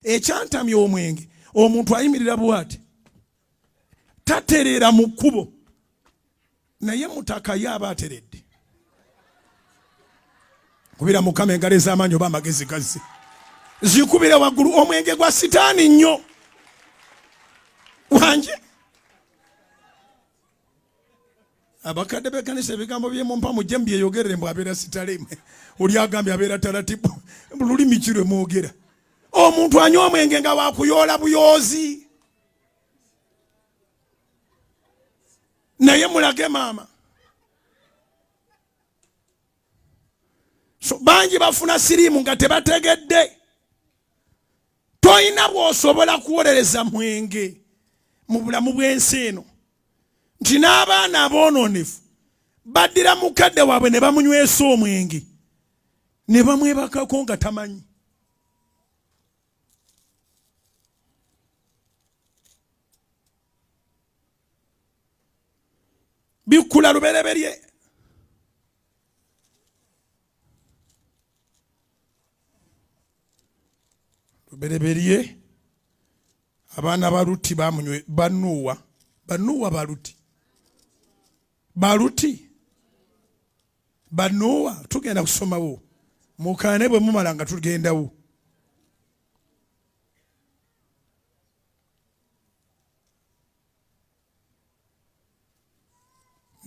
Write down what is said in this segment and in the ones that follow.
ekyantamya omwenge omuntu ayimirira bw'ati tatereera mu kkubo naye mutaka ye aba ateredde kubira Mukama engalo ez'amaanyi oba amagezi gazze zikubire waggulu omwenge gwa sitaani nnyo wanje abakadde b'ekkanisa ebigambo by'emumpa mujje mbyeyogerere mbw abeera sitale oli agambye abeera taratibu lulimi kirwe mwogera omuntu anywa omwenge nga wakuyoola buyoozi naye mulage maama so bangi bafuna siriimu nga tebategedde toyina bw'osobola kuwolereza mwenge mu bulamu bw'ensi eno nti n'abaana aboononefu baddira mukadde waabwe ne bamunywesa omwenge ne bamwebakako nga tamanyi bikkula lubereberye lubereberye abaana ba Lutti bamunywe banuwa banuwa tugenda kusomawo mukaane bwe mumala nga tugendawo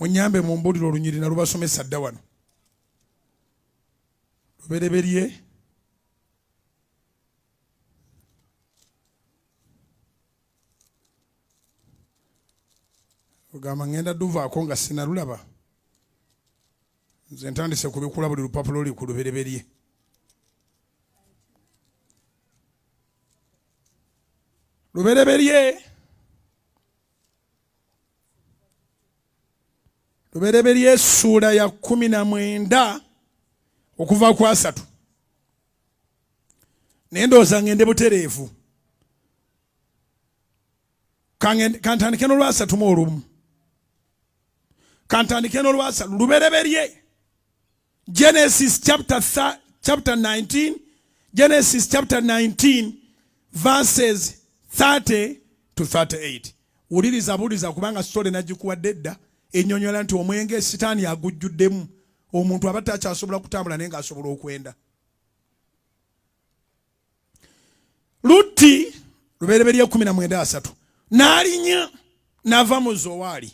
munyambe mu mbuliro olunyirina lubasomesa dda wano lubereberye ogamba ngenda duvaako nga sinalulaba nze ntandise kubikula buli lupapulo oli ku lubereberye lubereberye ssuula ya 19 okuva ku 3 naye ndowooza ngende butereevu kantandike n'olwa 3 mu olumu kantandike n'olwa 3 lubereberye Genesis chapter 19 Genesis chapter 19 verses 30 to 38 uliriza buliza kubanga story nagikuwadde dda ennyonnyola nti omwenge sitaani agujjuddemu omuntu abata akyasobola kutambula naye ng'asobola okwenda Lutti lubereberye 19:3 n'alinya n'ava mu Zowaali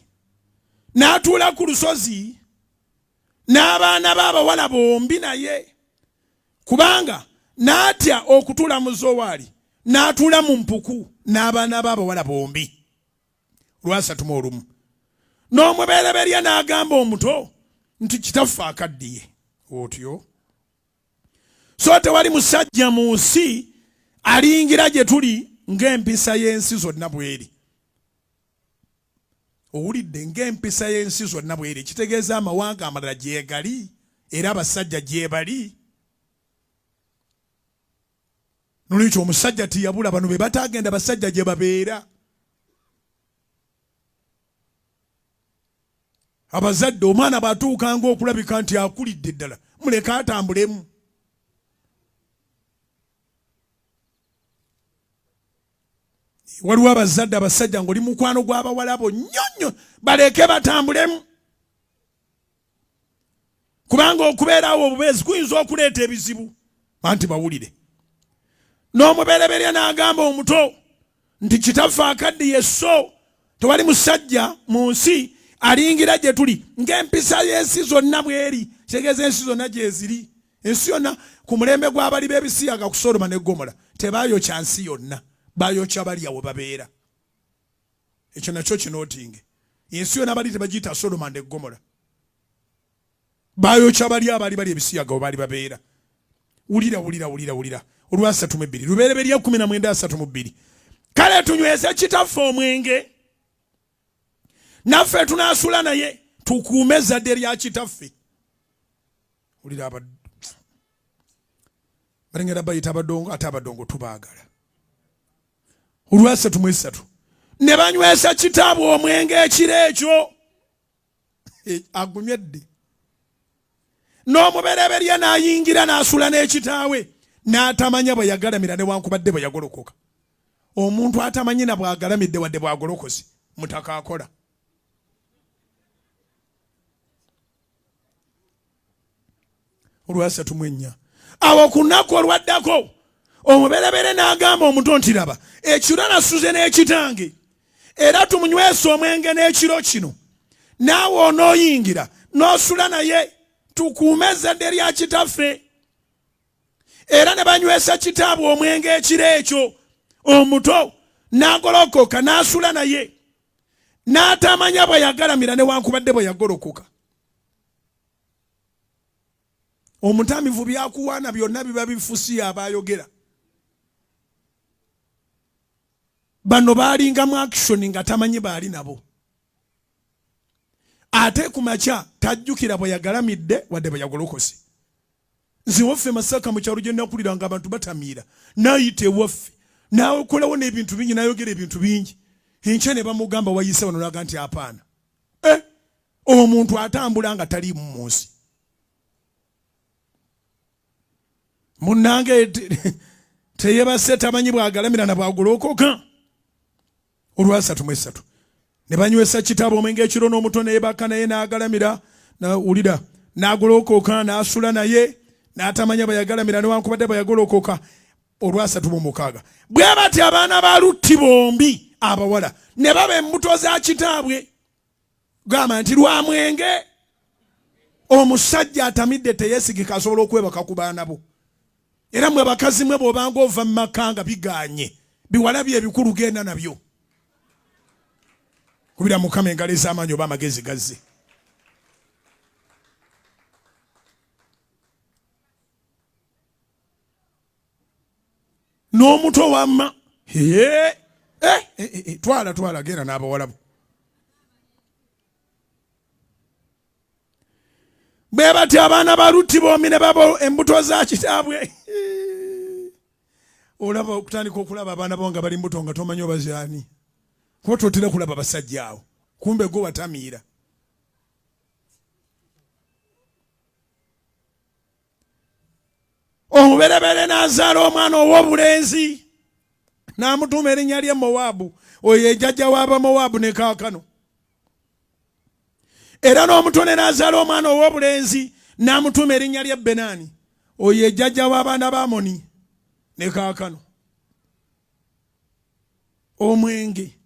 n'atuula ku lusozi n'abaana b'abawala bombi naye kubanga n'atya okutuula mu Zowaali n'atuula mu mpuku n'abaana b'abawala bombi lwa 3 n'omubereberye n'agamba omuto nti kitaffe akaddiye otyo so tewali musajja mu nsi aliyingira gye tuli ng'empisa y'ensi zonna bweri owulidde ng'empisa y'ensi zonna bweri kitegeeza amawanga amalala gyegali era abasajja gyebali nolwekyo omusajja tiyabula bano be batagenda basajja gye babeera abazadde omwana batuukanga okulabika nti akulidde ddala muleka atambulemu waliwo abazadde abasajja ng'oli mukwano gw'abawala bo nnyonnyo baleke batambulemu kubanga okubeerawo obubeezi kuyinza okuleeta ebizibu anti bawulire n'omubereberye n'agamba omuto nti kitaffe akaddiye so tewali musajja mu nsi aliyingira gye tuli ng'empisa y'ensi zonna bweri kitegeeza ensi zonna gyeziri ensi yonna ku mulembe gw'abali b'ebisiyaga ku Sodoma ne Gomora tebaayokya nsi yonna bayokya bali awo babeera ekyo nakyo kinootinge ensi yonna bali tebagiyita Sodoma ne Gomora bayokya bali abali bali ebisiyaga we bali babeera wulira olwa 3:2 lubereberye 19:3 kale tunyweze kitaffe omwenge naffe tunaasula naye tukuume ezzadde lya kitaffe wulira balengera bayita abadongo ate abadongo tubaagala olwa 3:3 ne banywesa kitaabwe omwenge ekiro ekyo agumyedde n'omubereberye n'ayingira n'asula n'ekitaawe n'atamanya bwe yagalamira newankubadde bwe yagolokoka. Omuntu atamanyi na bw'agalamidde wadde bw'agolokose mutaka akola. Olwasatu mu ennya awo ku nnaku olwaddako omuberebere n'agamba omuto nti laba ekiro nasuze n'ekitange era tumunywesa omwenge n'ekiro kino naawe onooyingira n'osula naye tukuume ezzadde lya kitaffe. Era ne banywesa kitaabwe omwenge ekiro ekyo. Omuto n'agolokoka n'asula naye n'atamanya bwe yagalamira newankubadde bwe yagolokoka. Omutamiivu byakuwaana byonna biba bifusi abayogera. Bano baalinga mu action nga tamanyi baali nabo. Ate ku makya tajjukira bwe yagalamidde wadde bwe yagolokose. Nze waffe Masaka mu kyalo gye nakulira nga abantu batamiira n'ayita ewaffe n'akolawo n'ebintu bingi n'ayogera ebintu bingi. Enkya ne bamugamba wayise wano n'aga nti apaana. Omuntu atambula nga taliimu mu nsi. Munnange teyebase tamanyi bw'agalamira na bw'agolokoka. Olwasatu mu esatu ne banywesa kitaabwe omwenge ekiro n'omuto ne yebaka naye n'agalamira nawulira n'agolokoka n'asula naye n'atamanya bwe yagalamira newankubadde bwe yagolokoka. Olwasatu mu mukaaga bwe bati abaana ba Lutti bombi abawala ne baba embuto za kitaabwe. Gamba nti lwa mwenge omusajja atamidde teyeesigika asobola okwebaka ku baana bo. Era mwe bakazi mwe bw'obanga ova mu maka nga biganye biwalabye ebikulu genda nabyo. Kubira Mukama engalo ez'amaanyi oba amagezi gazze. N'omuto wamma twala genda n'abawalabu. Bwe bati abaana ba Lutti bombi ne baba embuto za kitaabwe. Olaba okutandika okulaba abaana bo nga bali mbuto nga tomanyi obazaani. Kuba totera kulaba basajja awo kumbe go watamiira. Omuberebere n'azaala omwana ow'obulenzi n'amutuuma erinnya lye Mowaabu. Oyo ye jjajja w'Abamowaabu ne kaakano. Era n'omutone n'azaala omwana ow'obulenzi n'amutuuma erinnya lye Benaani. Oyo ye jjajja w'abaana ba Amoni ne kaakano. Omwenge